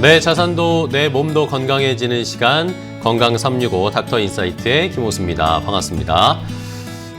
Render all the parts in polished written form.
내 자산도 내 몸도 건강해지는 시간 건강 365 닥터 인사이트의 김호수입니다. 반갑습니다.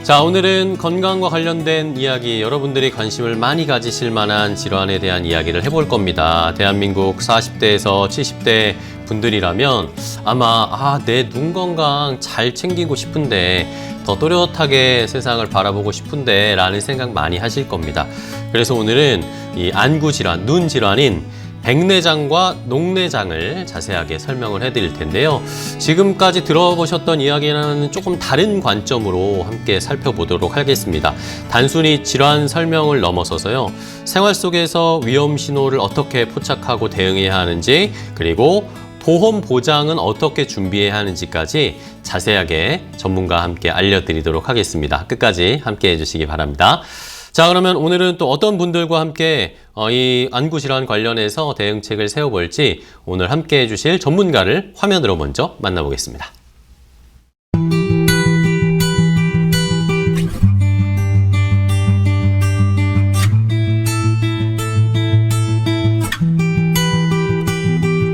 자, 오늘은 건강과 관련된 이야기, 여러분들이 관심을 많이 가지실 만한 질환에 대한 이야기를 해볼 겁니다. 대한민국 40대에서 70대 분들이라면 아마 내 눈 건강 잘 챙기고 싶은데 더 또렷하게 세상을 바라보고 싶은데 라는 생각 많이 하실 겁니다. 그래서 오늘은 이 안구 질환, 눈 질환인 백내장과 녹내장을 자세하게 설명을 해드릴 텐데요. 지금까지 들어보셨던 이야기와는 조금 다른 관점으로 함께 살펴보도록 하겠습니다. 단순히 질환 설명을 넘어서서요. 생활 속에서 위험 신호를 어떻게 포착하고 대응해야 하는지, 그리고 보험 보장은 어떻게 준비해야 하는지까지 자세하게 전문가와 함께 알려드리도록 하겠습니다. 끝까지 함께 해주시기 바랍니다. 자, 그러면 오늘은 또 어떤 분들과 함께 이 안구 질환 관련해서 대응책을 세워볼지 오늘 함께 해주실 전문가를 화면으로 먼저 만나보겠습니다.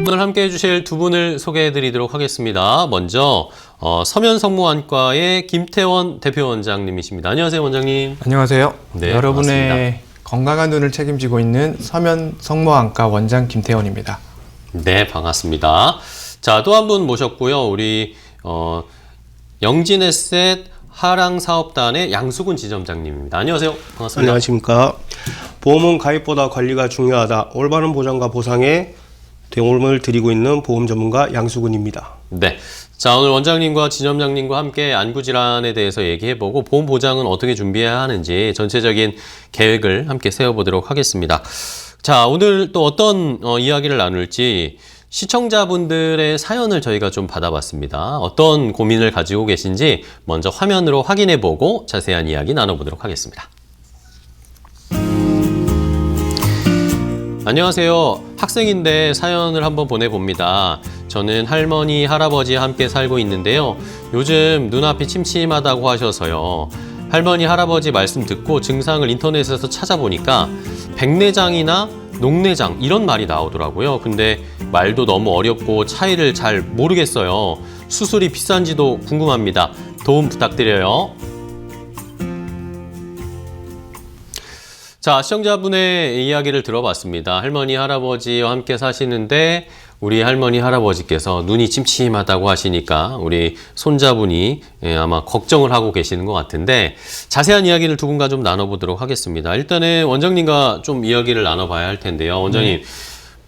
오늘 함께 해주실 두 분을 소개해드리도록 하겠습니다. 먼저 서면성모안과의 김태원 대표원장님이십니다. 안녕하세요, 원장님. 안녕하세요. 네, 여러분의 반갑습니다. 건강한 눈을 책임지고 있는 서면성모안과 원장 김태원입니다. 네, 반갑습니다. 자, 또 한 분 모셨고요. 우리 영진에셋 하랑사업단의 양수근 지점장님입니다. 안녕하세요. 반갑습니다. 안녕하십니까. 보험은 가입보다 관리가 중요하다. 올바른 보장과 보상에 도움을 드리고 있는 보험 전문가 양수근입니다. 네. 자, 오늘 원장님과 지점장님과 함께 안구 질환에 대해서 얘기해보고 보험 보장은 어떻게 준비해야 하는지 전체적인 계획을 함께 세워보도록 하겠습니다. 자, 오늘 또 어떤 이야기를 나눌지 시청자분들의 사연을 저희가 좀 받아봤습니다. 어떤 고민을 가지고 계신지 먼저 화면으로 확인해보고 자세한 이야기 나눠보도록 하겠습니다. 안녕하세요. 학생인데 사연을 한번 보내봅니다. 저는 할머니, 할아버지와 함께 살고 있는데요. 요즘 눈앞이 침침하다고 하셔서요. 할머니, 할아버지 말씀 듣고 증상을 인터넷에서 찾아보니까 백내장이나 녹내장 이런 말이 나오더라고요. 근데 말도 너무 어렵고 차이를 잘 모르겠어요. 수술이 비싼지도 궁금합니다. 도움 부탁드려요. 자, 시청자분의 이야기를 들어봤습니다. 할머니, 할아버지와 함께 사시는데 우리 할머니, 할아버지께서 눈이 침침하다고 하시니까 우리 손자분이 아마 걱정을 하고 계시는 것 같은데 자세한 이야기를 두 분과 좀 나눠보도록 하겠습니다. 일단은 원장님과 좀 이야기를 나눠봐야 할 텐데요. 원장님,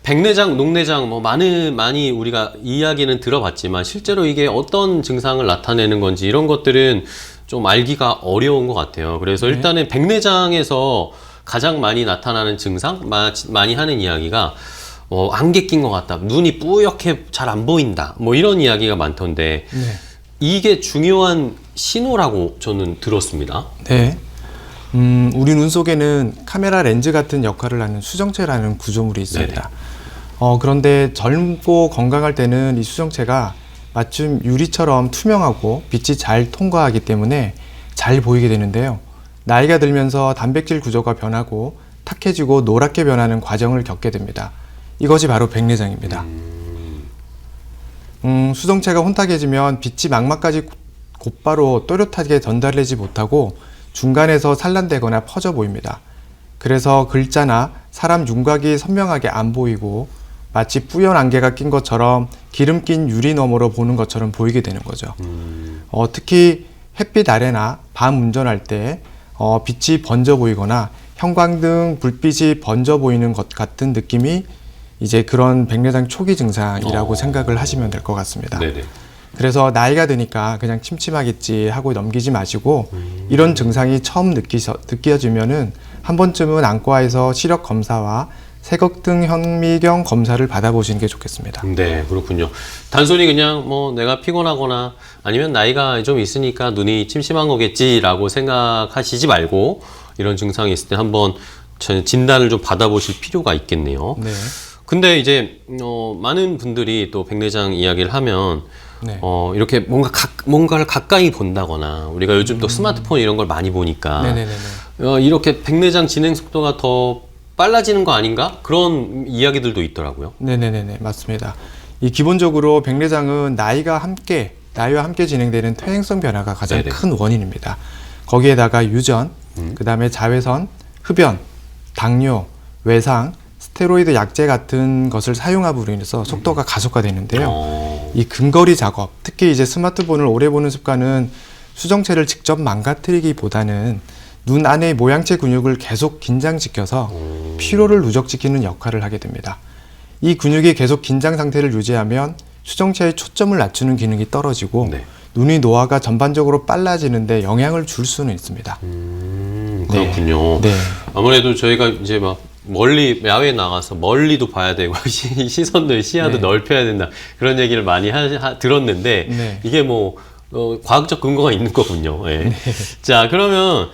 백내장, 녹내장 많이 우리가 이야기는 들어봤지만 실제로 이게 어떤 증상을 나타내는 건지 이런 것들은 좀 알기가 어려운 것 같아요. 그래서 일단은 백내장에서 가장 많이 나타나는 증상, 많이 하는 이야기가 안개 낀 것 같다, 눈이 뿌옇게 잘 안 보인다, 이런 이야기가 많던데 이게 중요한 신호라고 저는 들었습니다. 네. 우리 눈 속에는 카메라 렌즈 같은 역할을 하는 수정체라는 구조물이 있습니다. 그런데 젊고 건강할 때는 이 수정체가 마침 유리처럼 투명하고 빛이 잘 통과하기 때문에 잘 보이게 되는데요. 나이가 들면서 단백질 구조가 변하고 탁해지고 노랗게 변하는 과정을 겪게 됩니다. 이것이 바로 백내장입니다. 수정체가 혼탁해지면 빛이 망막까지 곧바로 또렷하게 전달되지 못하고 중간에서 산란되거나 퍼져 보입니다. 그래서 글자나 사람 윤곽이 선명하게 안 보이고 마치 뿌연 안개가 낀 것처럼 기름 낀 유리 너머로 보는 것처럼 보이게 되는 거죠. 특히 햇빛 아래나 밤 운전할 때 빛이 번져 보이거나 형광등 불빛이 번져 보이는 것 같은 느낌이 이제 그런 백내장 초기 증상이라고 생각을 하시면 될 것 같습니다. 네네. 그래서 나이가 드니까 그냥 침침하겠지 하고 넘기지 마시고 이런 증상이 처음 느껴지면은 한 번쯤은 안과에서 시력 검사와 색억등 현미경 검사를 받아보시는 게 좋겠습니다. 네, 그렇군요. 단순히 그냥 내가 피곤하거나 아니면 나이가 좀 있으니까 눈이 침침한 거겠지라고 생각하시지 말고 이런 증상이 있을 때 한번 진단을 좀 받아보실 필요가 있겠네요. 네. 근데 이제 많은 분들이 또 백내장 이야기를 하면 이렇게 뭔가를 가까이 본다거나 우리가 요즘 또 스마트폰 이런 걸 많이 보니까 이렇게 백내장 진행 속도가 더 빨라지는 거 아닌가? 그런 이야기들도 있더라고요. 네네네네, 맞습니다. 이 기본적으로 백내장은 나이와 함께 진행되는 퇴행성 변화가 가장 네네. 큰 원인입니다. 거기에다가 유전, 그다음에 자외선, 흡연, 당뇨, 외상, 스테로이드 약제 같은 것을 사용함으로 인해서 속도가 가속화되는데요. 이 근거리 작업, 특히 이제 스마트폰을 오래 보는 습관은 수정체를 직접 망가뜨리기보다는 눈 안의 모양체 근육을 계속 긴장시켜서 피로를 누적시키는 역할을 하게 됩니다. 이 근육이 계속 긴장 상태를 유지하면 수정체의 초점을 낮추는 기능이 떨어지고 네. 눈의 노화가 전반적으로 빨라지는데 영향을 줄 수는 있습니다. 그렇군요. 네. 아무래도 저희가 이제 막 멀리 야외에 나가서 멀리도 봐야 되고 시선도 시야도 네. 넓혀야 된다 그런 얘기를 많이 들었는데 네. 이게 뭐 과학적 근거가 있는 거군요. 예. 자 그러면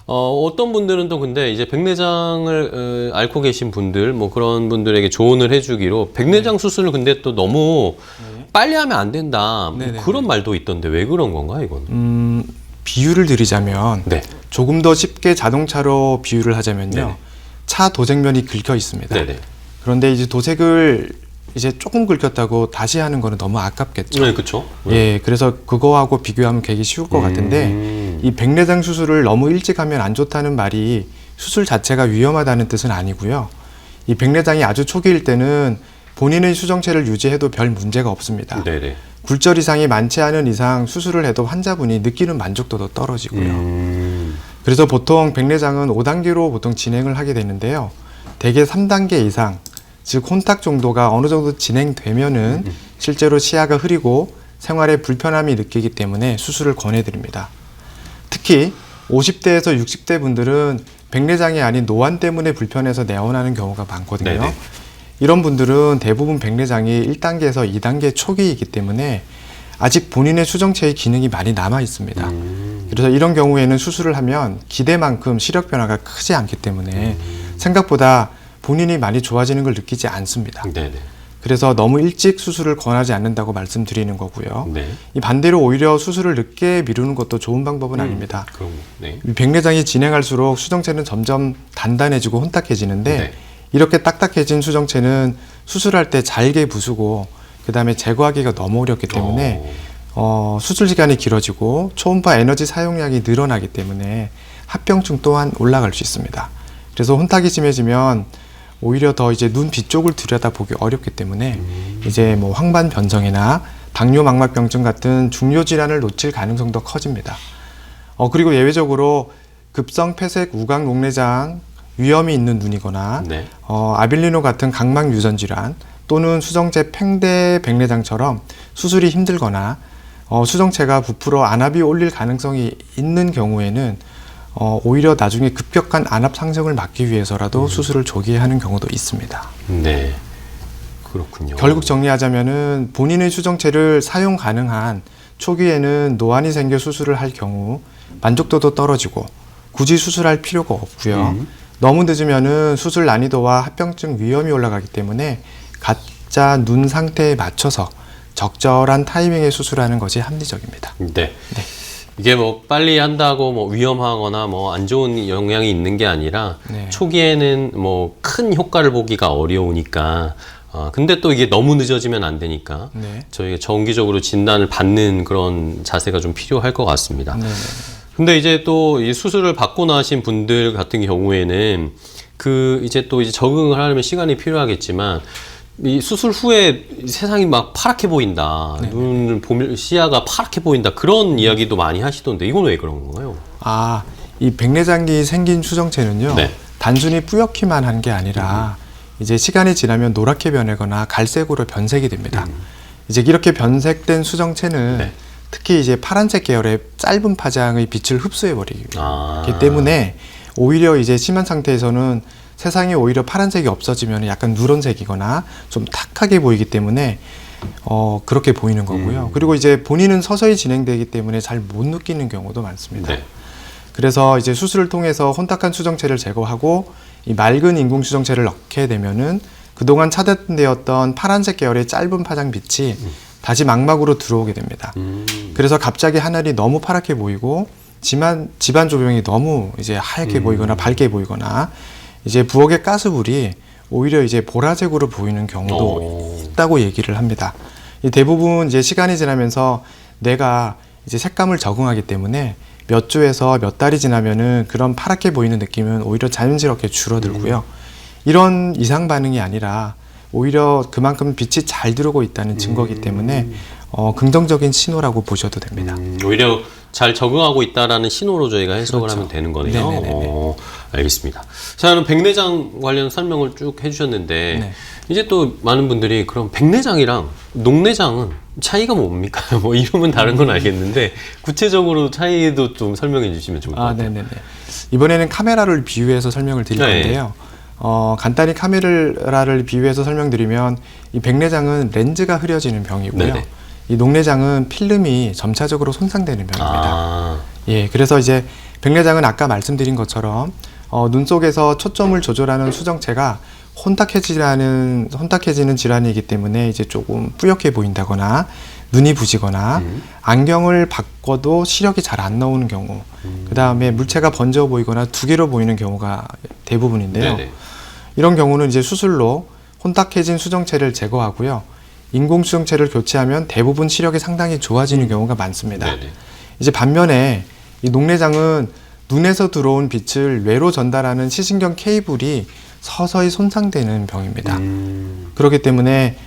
어떤 분들은 또 근데 이제 백내장을 앓고 계신 분들 뭐 그런 분들에게 조언을 해주기로 백내장 수술을 근데 또 너무 빨리 하면 안 된다 뭐 네네네. 그런 말도 있던데 왜 그런 건가 이건? 비유를 드리자면 네. 조금 더 쉽게 자동차로 비유를 하자면요. 네네. 차 도색면이 긁혀 있습니다. 네네. 그런데 이제 도색을 이제 조금 긁혔다고 다시 하는 거는 너무 아깝겠죠. 네, 그렇죠. 예, 그래서 그거하고 비교하면 되게 쉬울 것 같은데 이 백내장 수술을 너무 일찍 하면 안 좋다는 말이 수술 자체가 위험하다는 뜻은 아니고요. 이 백내장이 아주 초기일 때는 본인의 수정체를 유지해도 별 문제가 없습니다. 네네. 굴절 이상이 많지 않은 이상 수술을 해도 환자분이 느끼는 만족도도 떨어지고요. 그래서 보통 백내장은 5단계로 보통 진행을 하게 되는데요. 대개 3단계 이상, 즉 혼탁 정도가 어느 정도 진행되면은 실제로 시야가 흐리고 생활에 불편함이 느끼기 때문에 수술을 권해드립니다. 특히 50대에서 60대 분들은 백내장이 아닌 노안 때문에 불편해서 내원하는 경우가 많거든요. 네네. 이런 분들은 대부분 백내장이 1단계에서 2단계 초기이기 때문에 아직 본인의 수정체의 기능이 많이 남아 있습니다. 그래서 이런 경우에는 수술을 하면 기대만큼 시력 변화가 크지 않기 때문에 생각보다 본인이 많이 좋아지는 걸 느끼지 않습니다. 네네. 그래서 너무 일찍 수술을 권하지 않는다고 말씀드리는 거고요. 네. 이 반대로 오히려 수술을 늦게 미루는 것도 좋은 방법은 아닙니다. 그럼 네. 이 백내장이 진행할수록 수정체는 점점 단단해지고 혼탁해지는데 네. 이렇게 딱딱해진 수정체는 수술할 때 잘게 부수고 그 다음에 제거하기가 너무 어렵기 때문에 수술 시간이 길어지고 초음파 에너지 사용량이 늘어나기 때문에 합병증 또한 올라갈 수 있습니다. 그래서 혼탁이 심해지면 오히려 더 이제 눈 뒤쪽을 들여다보기 어렵기 때문에 이제 뭐 황반 변성이나 당뇨 망막병증 같은 중요 질환을 놓칠 가능성도 커집니다. 그리고 예외적으로 급성 폐색 우각 녹내장 위험이 있는 눈이거나 네. 아빌리노 같은 각막 유전 질환 또는 수정체 팽대 백내장처럼 수술이 힘들거나 수정체가 부풀어 안압이 올릴 가능성이 있는 경우에는 오히려 나중에 급격한 안압 상승을 막기 위해서라도 수술을 조기에 하는 경우도 있습니다. 네. 그렇군요. 결국 정리하자면은 본인의 수정체를 사용 가능한 초기에는 노안이 생겨 수술을 할 경우 만족도도 떨어지고 굳이 수술할 필요가 없고요. 너무 늦으면은 수술 난이도와 합병증 위험이 올라가기 때문에 각자 눈 상태에 맞춰서 적절한 타이밍에 수술하는 것이 합리적입니다. 네. 이게 뭐 빨리 한다고 뭐 위험하거나 뭐 안 좋은 영향이 있는 게 아니라 네. 초기에는 뭐 큰 효과를 보기가 어려우니까 근데 또 이게 너무 늦어지면 안 되니까 네. 저희가 정기적으로 진단을 받는 그런 자세가 좀 필요할 것 같습니다. 네. 근데 이제 또 이 수술을 받고 나신 분들 같은 경우에는 이제 또 이제 적응을 하려면 시간이 필요하겠지만 이 수술 후에 세상이 막 파랗게 보인다. 눈을 보면 시야가 파랗게 보인다. 그런 이야기도 많이 하시던데 이건 왜 그런 건가요? 이 백내장이 생긴 수정체는요. 네. 단순히 뿌옇기만 한 게 아니라 이제 시간이 지나면 노랗게 변하거나 갈색으로 변색이 됩니다. 이제 이렇게 변색된 수정체는 네. 특히 이제 파란색 계열의 짧은 파장의 빛을 흡수해 버리기 아. 때문에 오히려 이제 심한 상태에서는 세상에 오히려 파란색이 없어지면 약간 누런색이거나 좀 탁하게 보이기 때문에 그렇게 보이는 거고요. 그리고 이제 본인은 서서히 진행되기 때문에 잘 못 느끼는 경우도 많습니다. 네. 그래서 이제 수술을 통해서 혼탁한 수정체를 제거하고 이 맑은 인공 수정체를 넣게 되면은 그동안 차단되었던 파란색 계열의 짧은 파장 빛이 다시 망막으로 들어오게 됩니다. 그래서 갑자기 하늘이 너무 파랗게 보이고 집안 조명이 너무 이제 하얗게 보이거나 밝게 보이거나 이제 부엌의 가스불이 오히려 이제 보라색으로 보이는 경우도 있다고 얘기를 합니다. 이 대부분 이제 시간이 지나면서 뇌가 이제 색감을 적응하기 때문에 몇 주에서 몇 달이 지나면은 그런 파랗게 보이는 느낌은 오히려 자연스럽게 줄어들고요. 이런 이상 반응이 아니라 오히려 그만큼 빛이 잘 들어오고 있다는 증거이기 때문에 긍정적인 신호라고 보셔도 됩니다. 오히려 잘 적응하고 있다라는 신호로 저희가 해석을 그렇죠. 하면 되는 거네요. 네네네네. 알겠습니다. 자, 그럼 백내장 관련 설명을 쭉 해주셨는데 네. 이제 또 많은 분들이 그럼 백내장이랑 녹내장은 차이가 뭡니까? 뭐 이름은 다른 건 알겠는데 구체적으로 차이도 좀 설명해 주시면 좋을 것 같아요. 네네네. 이번에는 카메라를 비유해서 설명을 드릴 네. 건데요. 간단히 카메라를 비유해서 설명드리면 이 백내장은 렌즈가 흐려지는 병이고요. 네네. 이 녹내장은 필름이 점차적으로 손상되는 병입니다. 아, 예, 그래서 이제 백내장은 아까 말씀드린 것처럼 눈 속에서 초점을 조절하는 수정체가 혼탁해지는 질환이기 때문에 이제 조금 뿌옇게 보인다거나 눈이 부시거나 안경을 바꿔도 시력이 잘 안 나오는 경우, 그 다음에 물체가 번져 보이거나 두 개로 보이는 경우가 대부분인데요. 네네. 이런 경우는 이제 수술로 혼탁해진 수정체를 제거하고요. 인공 수정체를 교체하면 대부분 시력이 상당히 좋아지는 경우가 많습니다. 네네. 이제 반면에 이 녹내장은 눈에서 들어온 빛을 뇌로 전달하는 시신경 케이블이 서서히 손상되는 병입니다. 그렇기 때문에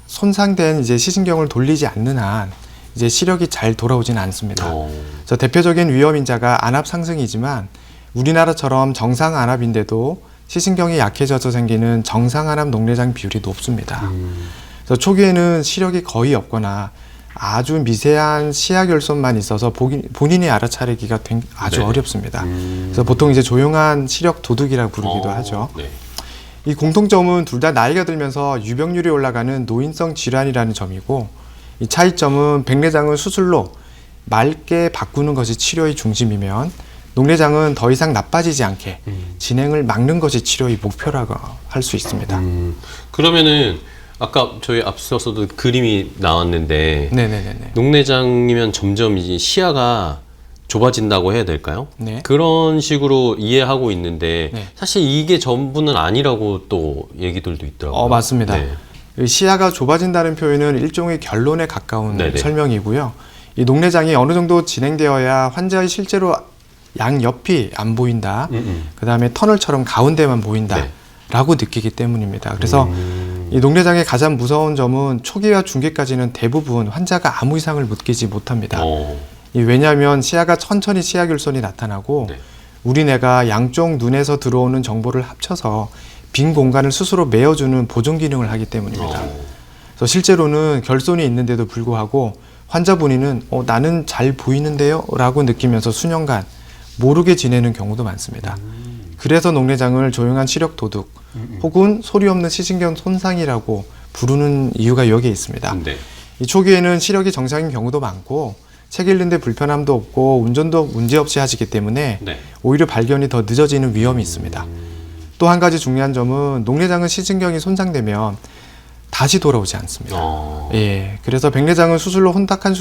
손상된 이제 시신경을 돌리지 않는 한 이제 시력이 잘 돌아오지는 않습니다. 그래서 대표적인 위험 인자가 안압 상승이지만 우리나라처럼 정상 안압인데도 시신경이 약해져서 생기는 정상 안압 녹내장 비율이 높습니다. 그래서 초기에는 시력이 거의 없거나 아주 미세한 시야결손만 있어서 본인이 알아차리기가 아주 네네. 어렵습니다. 그래서 보통 이제 조용한 시력 도둑이라고 부르기도 하죠. 네. 이 공통점은 둘 다 나이가 들면서 유병률이 올라가는 노인성 질환이라는 점이고, 이 차이점은 백내장은 수술로 맑게 바꾸는 것이 치료의 중심이면 녹내장은 더 이상 나빠지지 않게 진행을 막는 것이 치료의 목표라고 할 수 있습니다. 그러면은 아까 저희 앞서서도 그림이 나왔는데 네네네네. 녹내장이면 점점 이제 시야가 좁아진다고 해야 될까요? 네. 그런 식으로 이해하고 있는데 네. 사실 이게 전부는 아니라고 또 얘기들도 있더라고요. 맞습니다. 네. 이 시야가 좁아진다는 표현은 일종의 결론에 가까운 네네. 설명이고요. 이 녹내장이 어느 정도 진행되어야 환자의 실제로 양옆이 안 보인다. 그 다음에 터널처럼 가운데만 보인다. 네. 라고 느끼기 때문입니다. 그래서 이 녹내장의 가장 무서운 점은 초기와 중기까지는 대부분 환자가 아무 이상을 느끼지 못합니다. 왜냐하면 시야가 천천히 시야결손이 나타나고 네. 우리 뇌가 양쪽 눈에서 들어오는 정보를 합쳐서 빈 공간을 스스로 메워주는 보존 기능을 하기 때문입니다. 그래서 실제로는 결손이 있는데도 불구하고 환자 본인은 나는 잘 보이는데요? 라고 느끼면서 수년간 모르게 지내는 경우도 많습니다. 그래서 녹내장을 조용한 시력 도둑 혹은 소리 없는 시신경 손상이라고 부르는 이유가 여기에 있습니다. 네. 이 초기에는 시력이 정상인 경우도 많고 책 읽는데 불편함도 없고 운전도 문제없이 하시기 때문에 네. 오히려 발견이 더 늦어지는 위험이 있습니다. 또 한 가지 중요한 점은 녹내장은 시신경이 손상되면 다시 돌아오지 않습니다. 예, 그래서 백내장은 수술로 혼탁한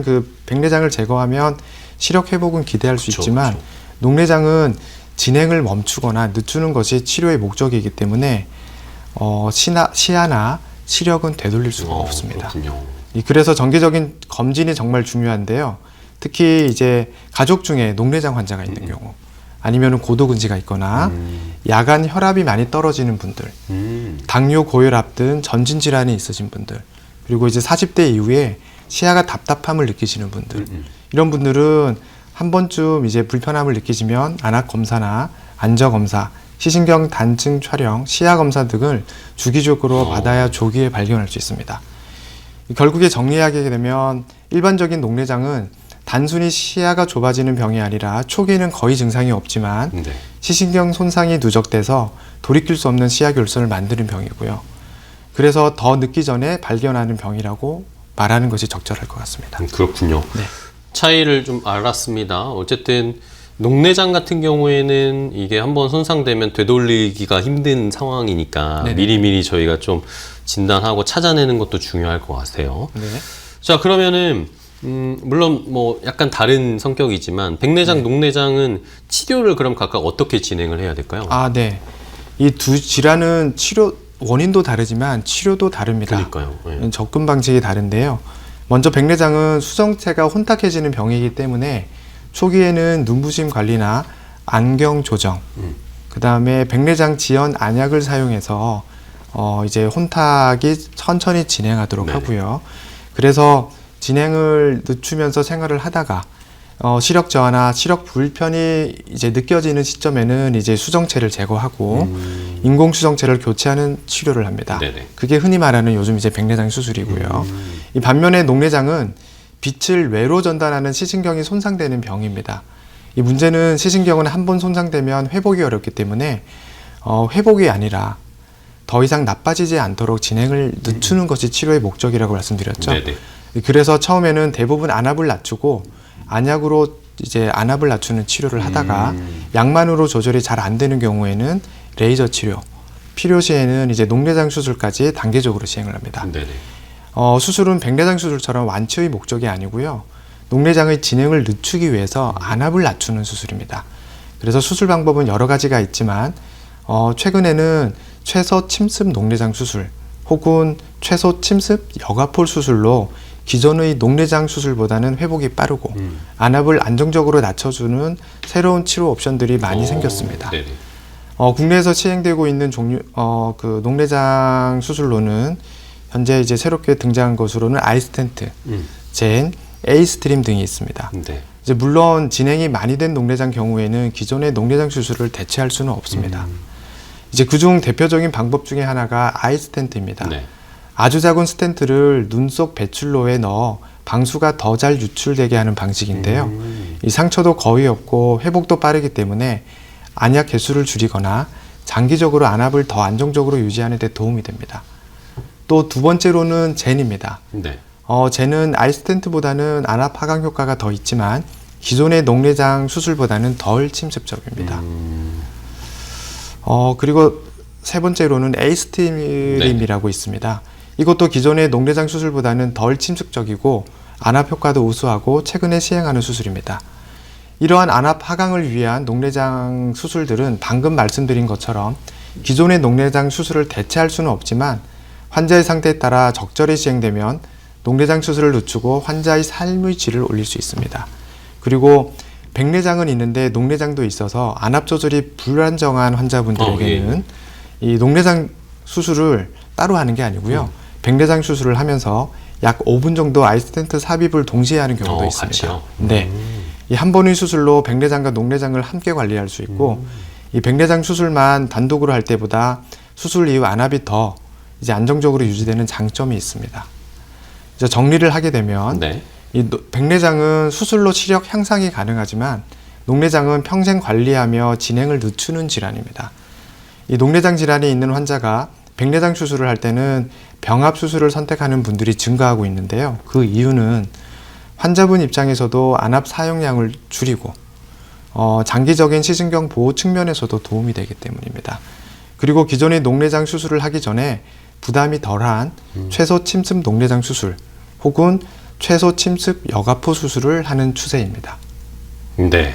그 백내장을 제거하면 시력 회복은 기대할 수 그쵸, 있지만 그쵸. 녹내장은 진행을 멈추거나 늦추는 것이 치료의 목적이기 때문에 시야나 시력은 되돌릴 수가 없습니다. 그렇군요. 그래서 정기적인 검진이 정말 중요한데요. 특히 이제 가족 중에 녹내장 환자가 있는 경우, 아니면 고도근지가 있거나 야간 혈압이 많이 떨어지는 분들, 당뇨, 고혈압 등 전진 질환이 있으신 분들, 그리고 이제 40대 이후에 시야가 답답함을 느끼시는 분들, 이런 분들은 한 번쯤 이제 불편함을 느끼시면 안압 검사나 안저 검사, 시신경 단층 촬영, 시야 검사 등을 주기적으로 받아야 조기에 발견할 수 있습니다. 결국에 정리하게 되면 일반적인 녹내장은 단순히 시야가 좁아지는 병이 아니라 초기에는 거의 증상이 없지만 네. 시신경 손상이 누적돼서 돌이킬 수 없는 시야결손을 만드는 병이고요. 그래서 더 늦기 전에 발견하는 병이라고 말하는 것이 적절할 것 같습니다. 그렇군요. 네. 차이를 좀 알았습니다. 어쨌든 녹내장 같은 경우에는 이게 한번 손상되면 되돌리기가 힘든 상황이니까 네네. 미리미리 저희가 좀 진단하고 찾아내는 것도 중요할 것 같아요. 네. 자, 그러면은 물론 뭐 약간 다른 성격이지만 백내장, 녹내장은 치료를 그럼 각각 어떻게 진행을 해야 될까요? 아, 네. 이 두 질환은 치료 원인도 다르지만 치료도 다릅니다. 그러니까요. 예. 접근 방식이 다른데요. 먼저 백내장은 수정체가 혼탁해지는 병이기 때문에 초기에는 눈부심 관리나 안경 조정, 그다음에 백내장 지연 안약을 사용해서 이제 혼탁이 천천히 진행하도록 네네. 하고요. 그래서 진행을 늦추면서 생활을 하다가 시력 저하나 시력 불편이 이제 느껴지는 시점에는 이제 수정체를 제거하고 인공 수정체를 교체하는 치료를 합니다. 네네. 그게 흔히 말하는 요즘 이제 백내장 수술이고요. 이 반면에 녹내장은 빛을 외로 전달하는 시신경이 손상되는 병입니다. 이 문제는 시신경은 한 번 손상되면 회복이 어렵기 때문에 회복이 아니라 더 이상 나빠지지 않도록 진행을 늦추는 것이 치료의 목적이라고 말씀드렸죠. 네네. 그래서 처음에는 대부분 안압을 낮추고 안약으로 이제 안압을 낮추는 치료를 하다가 약만으로 조절이 잘 안 되는 경우에는 레이저 치료, 필요시에는 이제 녹내장 수술까지 단계적으로 시행을 합니다. 네네. 수술은 백내장 수술처럼 완치의 목적이 아니고요. 녹내장의 진행을 늦추기 위해서 안압을 낮추는 수술입니다. 그래서 수술 방법은 여러 가지가 있지만 최근에는 최소 침습 녹내장 수술 혹은 최소 침습 여가폴 수술로 기존의 녹내장 수술보다는 회복이 빠르고 안압을 안정적으로 낮춰주는 새로운 치료 옵션들이 많이 생겼습니다. 네네. 국내에서 시행되고 있는 그 녹내장 수술로는 현재 이제 새롭게 등장한 것으로는 아이스텐트, 젠, 에이스트림 등이 있습니다. 네. 이제 물론 진행이 많이 된 녹내장 경우에는 기존의 녹내장 수술을 대체할 수는 없습니다. 이제 그중 대표적인 방법 중에 하나가 아이스텐트입니다. 네. 아주 작은 스텐트를 눈 속 배출로에 넣어 방수가 더 잘 유출되게 하는 방식인데요. 이 상처도 거의 없고 회복도 빠르기 때문에 안약 개수를 줄이거나 장기적으로 안압을 더 안정적으로 유지하는 데 도움이 됩니다. 또 두 번째로는 젠입니다. 네. 젠은 아이스텐트보다는 안압 하강 효과가 더 있지만 기존의 녹내장 수술보다는 덜 침습적입니다. 그리고 세 번째로는 에이스트림이라고 있습니다. 이것도 기존의 녹내장 수술보다는 덜 침습적이고 안압 효과도 우수하고 최근에 시행하는 수술입니다. 이러한 안압 하강을 위한 녹내장 수술들은 방금 말씀드린 것처럼 기존의 녹내장 수술을 대체할 수는 없지만 환자의 상태에 따라 적절히 시행되면 녹내장 수술을 늦추고 환자의 삶의 질을 올릴 수 있습니다. 그리고 백내장은 있는데 녹내장도 있어서 안압 조절이 불안정한 환자분들에게는 이 녹내장 수술을 따로 하는 게 아니고요. 백내장 수술을 하면서 약 5분 정도 아이스텐트 삽입을 동시에 하는 경우도 있습니다. 같이요? 네. 이 한 번의 수술로 백내장과 녹내장을 함께 관리할 수 있고 이 백내장 수술만 단독으로 할 때보다 수술 이후 안압이 더 이제 안정적으로 유지되는 장점이 있습니다. 이제 정리를 하게 되면 네. 이 백내장은 수술로 시력 향상이 가능하지만 녹내장은 평생 관리하며 진행을 늦추는 질환입니다. 이 녹내장 질환이 있는 환자가 백내장 수술을 할 때는 병합 수술을 선택하는 분들이 증가하고 있는데요. 그 이유는 환자분 입장에서도 안압 사용량을 줄이고 장기적인 시신경 보호 측면에서도 도움이 되기 때문입니다. 그리고 기존의 녹내장 수술을 하기 전에 부담이 덜한 최소 침습 녹내장 수술 혹은 최소 침습 여가포 수술을 하는 추세입니다. 네.